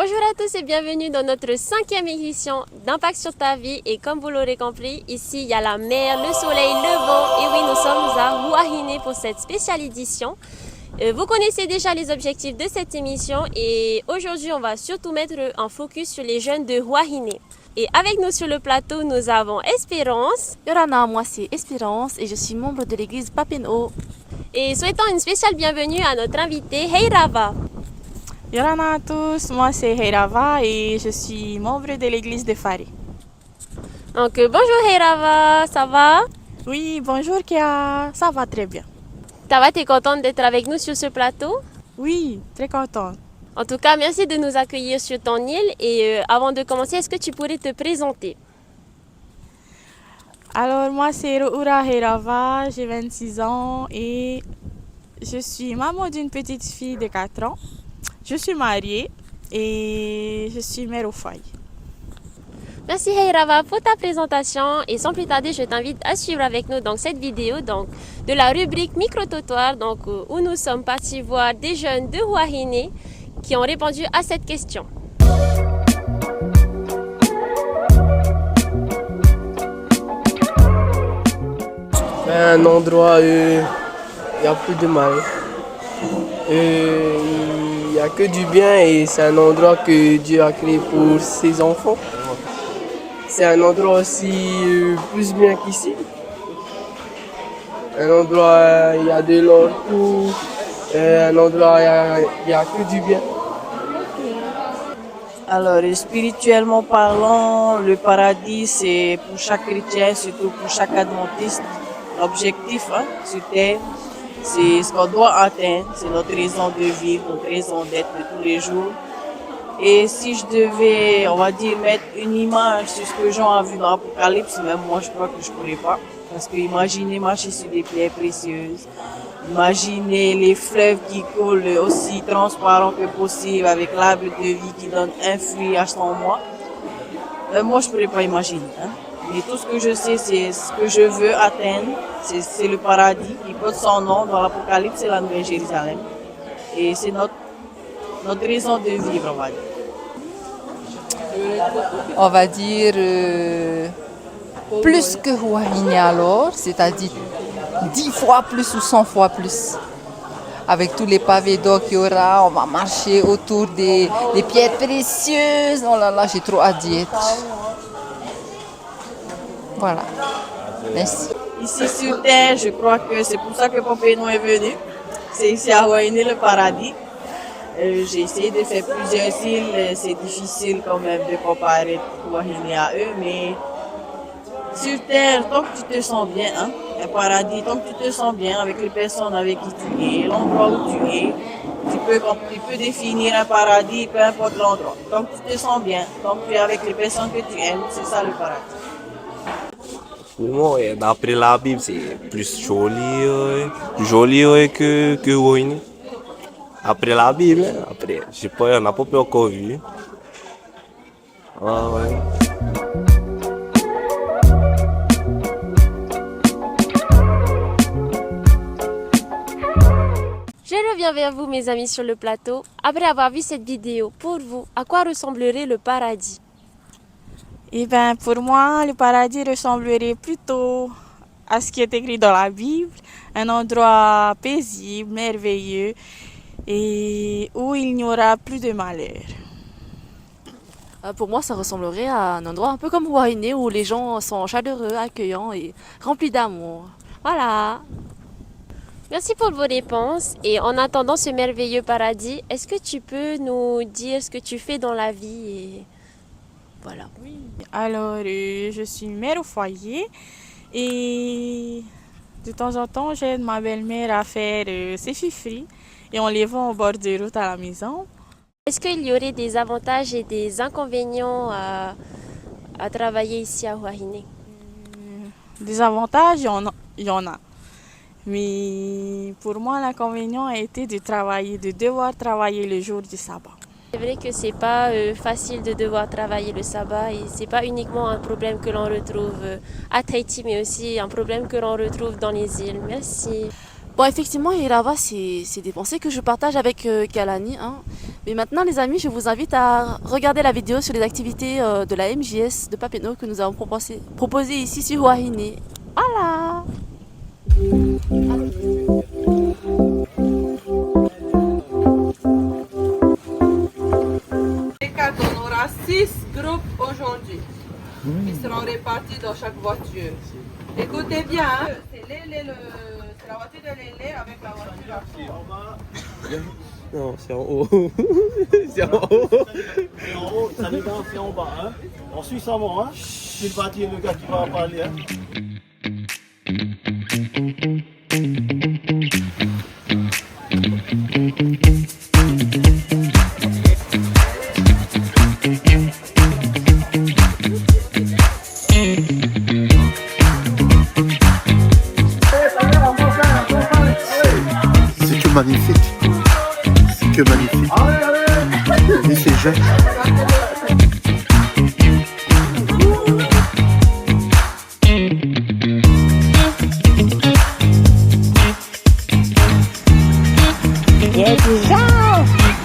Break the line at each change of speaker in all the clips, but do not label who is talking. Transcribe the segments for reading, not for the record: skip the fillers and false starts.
Bonjour à tous et bienvenue dans notre 5e édition d'Impact sur ta vie. Et comme vous l'aurez compris, ici il y a la mer, le soleil, le vent. Et oui, nous sommes à Huahine pour cette spéciale édition. Vous connaissez déjà les objectifs de cette émission et aujourd'hui on va surtout mettre un focus sur les jeunes de Huahine. Et avec nous sur le plateau, nous avons Espérance.
Yorana, moi c'est Espérance et je suis membre de l'église Papeno.
Et souhaitons une spéciale bienvenue à notre invité Heirava.
Yorana à tous, moi c'est Heirava et je suis membre de l'église de Fari.
Donc bonjour Heirava, ça va?
Oui, bonjour Kia, ça va très bien.
Ça va, t'es contente d'être avec nous sur ce plateau?
Oui, très contente.
En tout cas, merci de nous accueillir sur ton île. Et avant de commencer, est-ce que tu pourrais te présenter?
Alors moi c'est Roura Heirava, j'ai 26 ans et je suis maman d'une petite fille de 4 ans. Je suis mariée et je suis mère au foyer.
Merci Heirava pour ta présentation et sans plus tarder, je t'invite à suivre avec nous donc, cette vidéo de la rubrique Micro-trottoir où nous sommes partis voir des jeunes de Huahine qui ont répondu à cette question.
C'est un endroit où il n'y a plus de mal. Il n'y a que du bien et c'est un endroit que Dieu a créé pour ses enfants. C'est un endroit aussi plus bien qu'ici. Un endroit il y a de l'or tout. Un endroit il n'y a que du bien.
Alors, spirituellement parlant, le paradis, c'est pour chaque chrétien, surtout pour chaque adventiste, l'objectif sur Terre, c'est ce qu'on doit atteindre, c'est notre raison de vivre, notre raison d'être de tous les jours. Et si je devais, on va dire, mettre une image sur ce que Jean a vu dans l'Apocalypse, même moi je crois que je ne pourrais pas. Parce que imaginez marcher sur des pierres précieuses, imaginez les fleuves qui coulent aussi transparents que possible avec l'arbre de vie qui donne un fruit à 100 mois. Moi je ne pourrais pas imaginer. Mais tout ce que je sais, c'est ce que je veux atteindre, c'est le paradis qui porte son nom dans l'Apocalypse, c'est la Nouvelle Jérusalem. Et c'est notre raison de vivre, on va dire.
On va dire plus que Huahine alors, c'est-à-dire 10 fois plus ou 100 fois plus. Avec tous les pavés d'or qu'il y aura, on va marcher autour des pierres précieuses. Oh là là, j'ai trop hâte d'y être. Voilà. Merci.
Ici sur Terre, je crois que c'est pour ça que Papeno est venu. C'est ici à Huahine, le paradis. J'ai essayé de faire plusieurs îles, c'est difficile quand même de comparer Huahine à eux, mais sur Terre, tant que tu te sens bien, un paradis, tant que tu te sens bien avec les personnes avec qui tu es, l'endroit où tu es, tu peux définir un paradis, peu importe l'endroit. Tant que tu te sens bien, tant que tu es avec les personnes que tu aimes, c'est ça le paradis.
Pour moi, d'après la Bible, c'est plus joli que Huahine. Après la Bible, après, je sais pas, on n'a pas encore vu. Ah ouais.
Je reviens vers vous mes amis sur le plateau. Après avoir vu cette vidéo, pour vous, à quoi ressemblerait le paradis?
Eh bien pour moi, le paradis ressemblerait plutôt à ce qui est écrit dans la Bible, un endroit paisible, merveilleux et où il n'y aura plus de malheur.
Pour moi, ça ressemblerait à un endroit un peu comme Huahine où les gens sont chaleureux, accueillants et remplis d'amour. Voilà.
Merci pour vos réponses. Et en attendant ce merveilleux paradis, est-ce que tu peux nous dire ce que tu fais dans la vie et... Voilà.
Oui. Alors, je suis mère au foyer et de temps en temps, j'aide ma belle-mère à faire ses fifris et on les vend au bord de route à la maison.
Est-ce qu'il y aurait des avantages et des inconvénients à travailler ici à Huahine?
Des avantages, il y en a. Mais pour moi, l'inconvénient a été de devoir travailler le jour du sabbat.
C'est vrai que c'est pas facile de devoir travailler le sabbat et c'est pas uniquement un problème que l'on retrouve à Tahiti, mais aussi un problème que l'on retrouve dans les îles. Merci.
Bon, effectivement, Hirava, c'est des pensées que je partage avec Kalani. Hein. Mais maintenant, les amis, je vous invite à regarder la vidéo sur les activités de la MJS de Papineau que nous avons proposé ici sur Huahine. Voilà!
On aura 6 groupes aujourd'hui qui seront répartis dans chaque voiture. Écoutez bien, hein. C'est la voiture de Lélé avec la voiture à fond.
Non, c'est en haut. C'est en haut.
C'est en haut, ça dépend, c'est en bas. Hein. On suit ça, moi. Hein. C'est le bâti le gars qui va en parler. Hein.
C'est que magnifique. C'est que magnifique. Et c'est jeune.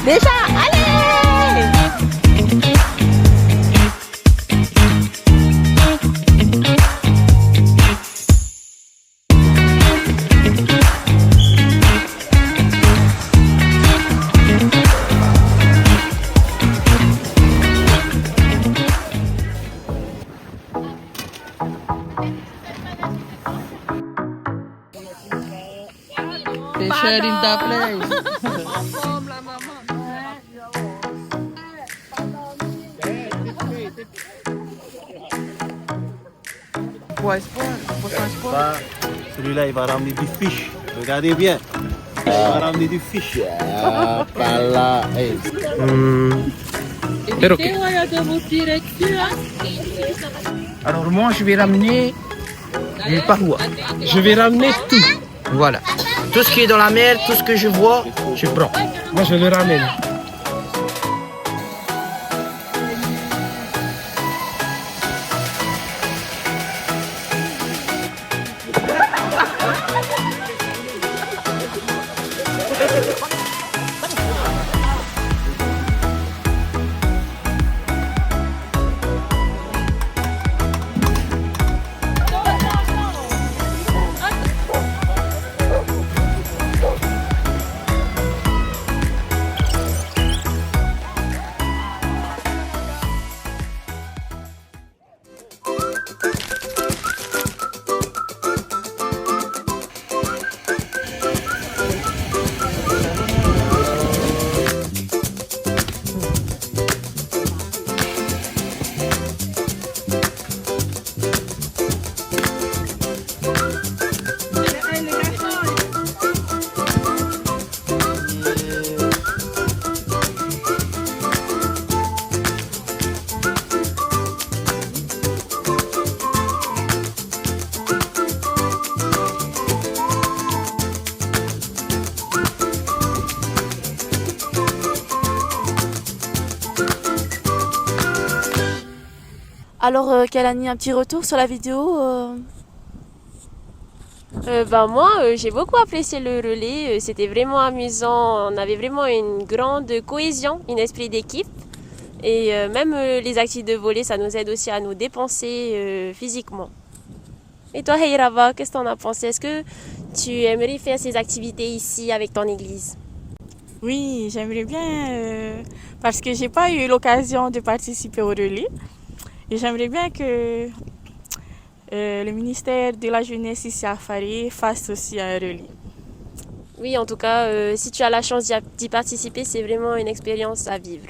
Déjà, allez!
T'es sharing the place.
Ça, celui-là, il va ramener du fish. Regardez bien. Il va ramener du fish.
Alors moi je vais ramener du parois. Je vais ramener tout. Voilà. Tout ce qui est dans la mer, tout ce que je vois, je prends. Moi je le ramène.
Alors, Kalani, un petit retour sur la vidéo
Moi, j'ai beaucoup apprécié le relais. C'était vraiment amusant. On avait vraiment une grande cohésion, un esprit d'équipe. Et même les activités de volley, ça nous aide aussi à nous dépenser physiquement. Et toi, Heirava, qu'est-ce que tu en as pensé? Est-ce que tu aimerais faire ces activités ici avec ton église?
Oui, j'aimerais bien parce que j'ai pas eu l'occasion de participer au relais. Et j'aimerais bien que le ministère de la Jeunesse ici à Fari fasse aussi un relais.
Oui, en tout cas, si tu as la chance d'y participer, c'est vraiment une expérience à vivre.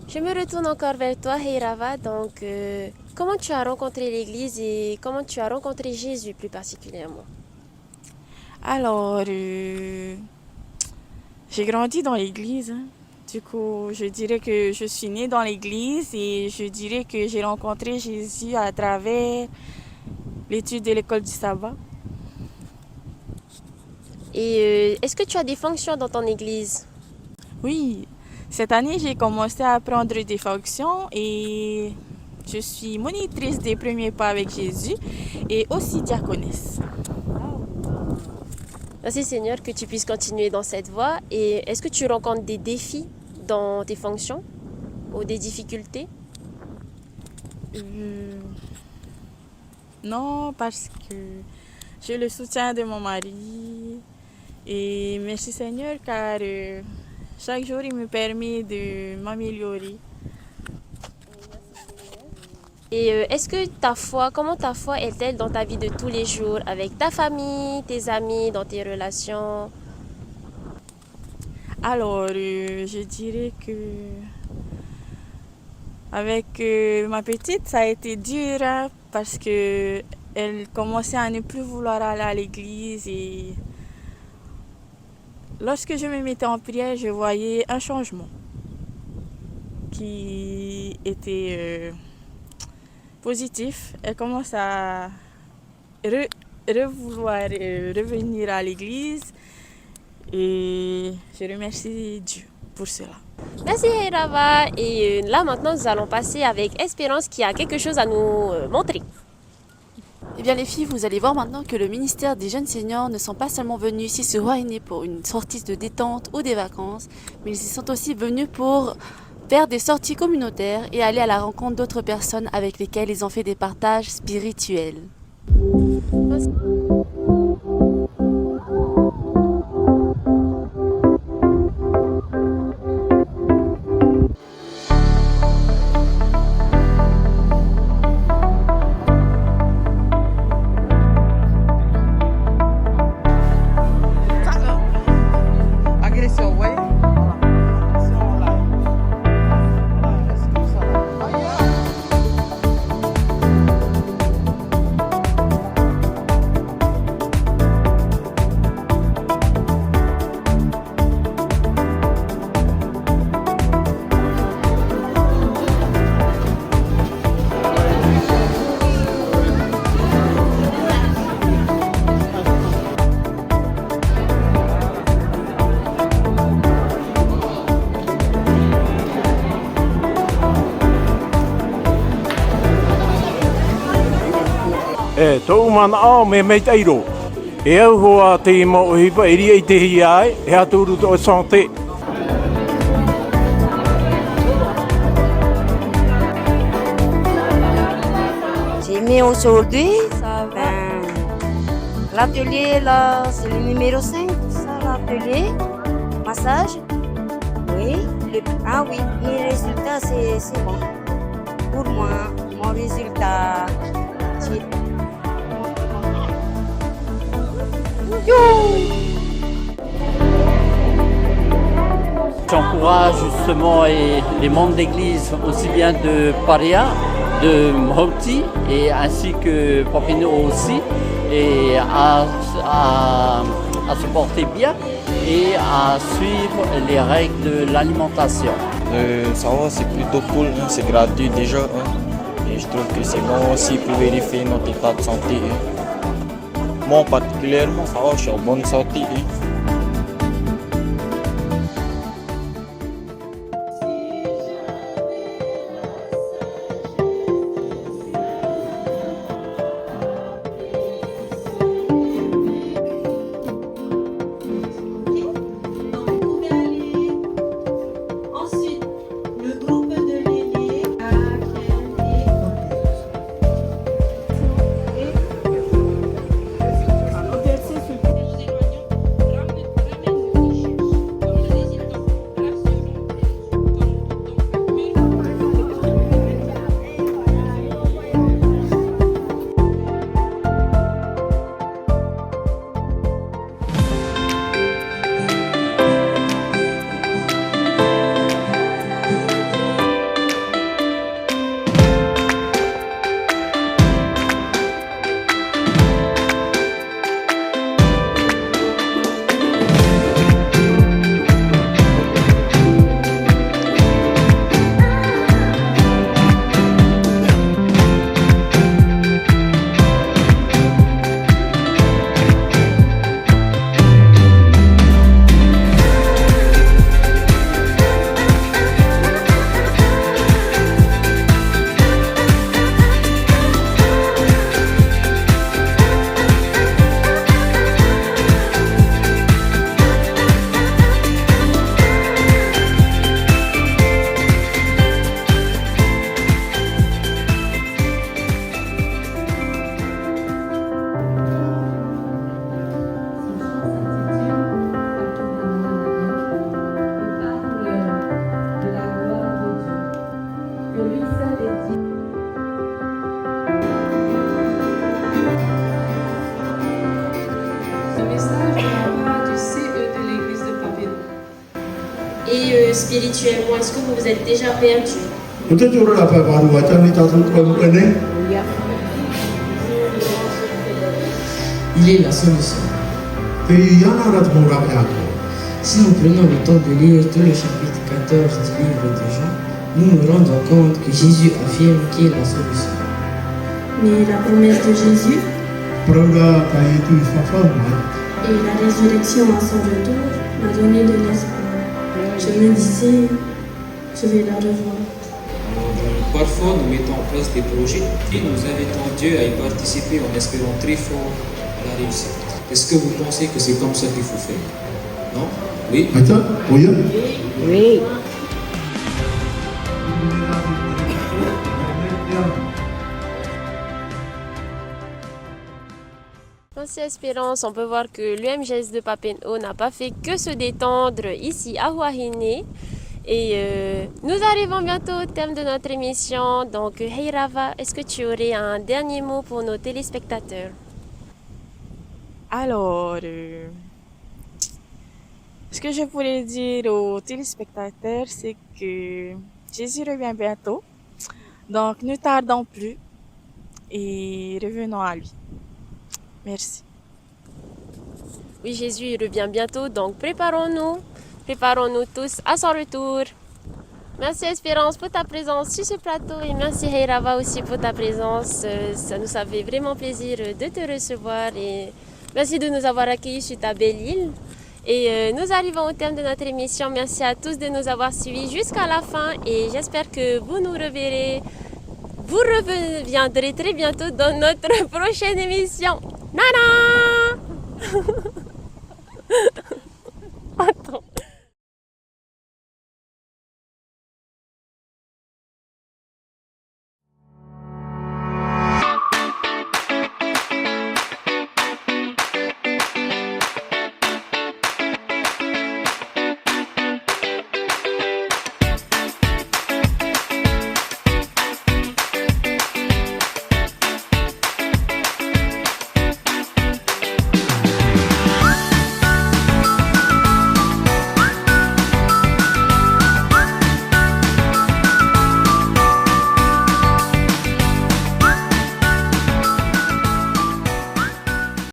Je me retourne encore vers toi, Heirava. Donc, comment tu as rencontré l'Église et comment tu as rencontré Jésus plus particulièrement?
Alors, J'ai grandi dans l'église. Hein. Du coup, je dirais que je suis née dans l'église et je dirais que j'ai rencontré Jésus à travers l'étude de l'école du sabbat.
Et est-ce que tu as des fonctions dans ton église?
Oui, cette année, j'ai commencé à prendre des fonctions et je suis monitrice des premiers pas avec Jésus et aussi diaconesse.
Merci Seigneur que tu puisses continuer dans cette voie. Et est-ce que tu rencontres des défis dans tes fonctions ou des difficultés?
Non, parce que j'ai le soutien de mon mari. Et merci Seigneur car chaque jour il me permet de m'améliorer.
Et est-ce que ta foi, comment ta foi est-elle dans ta vie de tous les jours, avec ta famille, tes amis, dans tes relations?
Alors, je dirais que avec ma petite, ça a été dur hein, parce que elle commençait à ne plus vouloir aller à l'église et lorsque je me mettais en prière, je voyais un changement qui était positif. Elle commence à vouloir revenir à l'église et je remercie Dieu pour cela.
Merci Heirava. Et là maintenant nous allons passer avec Espérance qui a quelque chose à nous montrer.
Eh bien les filles, vous allez voir maintenant que le ministère des jeunes seniors ne sont pas seulement venus ici se réunir pour une sortie de détente ou des vacances, mais ils y sont aussi venus pour faire des sorties communautaires et aller à la rencontre d'autres personnes avec lesquelles ils ont fait des partages spirituels.
Tōu mana ao me mei teiro. E au hoa te mo hipa iri i te hi ai, e aturu to santé.
J'ai aimé aujourd'hui, ça va. L'atelier là, c'est le numéro 5, ça, l'atelier. Massage. Oui. Ah oui, mes résultats, c'est bon. Pour moi, mon résultat, c'est
J'encourage justement les membres d'église, aussi bien de Paria, de Mhoti, et ainsi que Papineau aussi, et à se porter bien et à suivre les règles de l'alimentation.
Ça va, c'est plutôt cool, hein, c'est gratuit déjà. Hein, et je trouve que c'est bon aussi pour vérifier notre état de santé. Hein. Moi particulièrement, ça va, je suis en bonne santé. Hein.
Et spirituellement, est-ce que vous vous êtes déjà perdu?
Il est la solution. Si nous prenons le temps de lire tout le chapitre 14 du livre de Jean, nous nous rendons compte que Jésus affirme qu'il est la solution.
Mais la promesse de Jésus et la résurrection à son retour m'a donné de l'espoir. Je me disais, je vais la revoir.
Parfois, nous mettons en place des projets et nous invitons Dieu à y participer en espérant très fort à la réussite. Est-ce que vous pensez que c'est comme ça qu'il faut faire? Non? Oui?
Oui.
Merci Espérance, on peut voir que l'UMGS de Papineau n'a pas fait que se détendre ici à Huahine. Et nous arrivons bientôt au terme de notre émission. Donc, hey Rava, est-ce que tu aurais un dernier mot pour nos téléspectateurs?
Alors, ce que je pourrais dire aux téléspectateurs, c'est que Jésus revient bientôt. Donc, ne tardons plus et revenons à lui. Merci.
Oui, Jésus il revient bientôt, donc préparons-nous tous à son retour. Merci Espérance pour ta présence sur ce plateau et merci Heyrava aussi pour ta présence. Ça nous a fait vraiment plaisir de te recevoir et merci de nous avoir accueillis sur ta belle île. Et nous arrivons au terme de notre émission. Merci à tous de nous avoir suivis jusqu'à la fin et j'espère que vous nous reverrez. Vous reviendrez très bientôt dans notre prochaine émission. Nana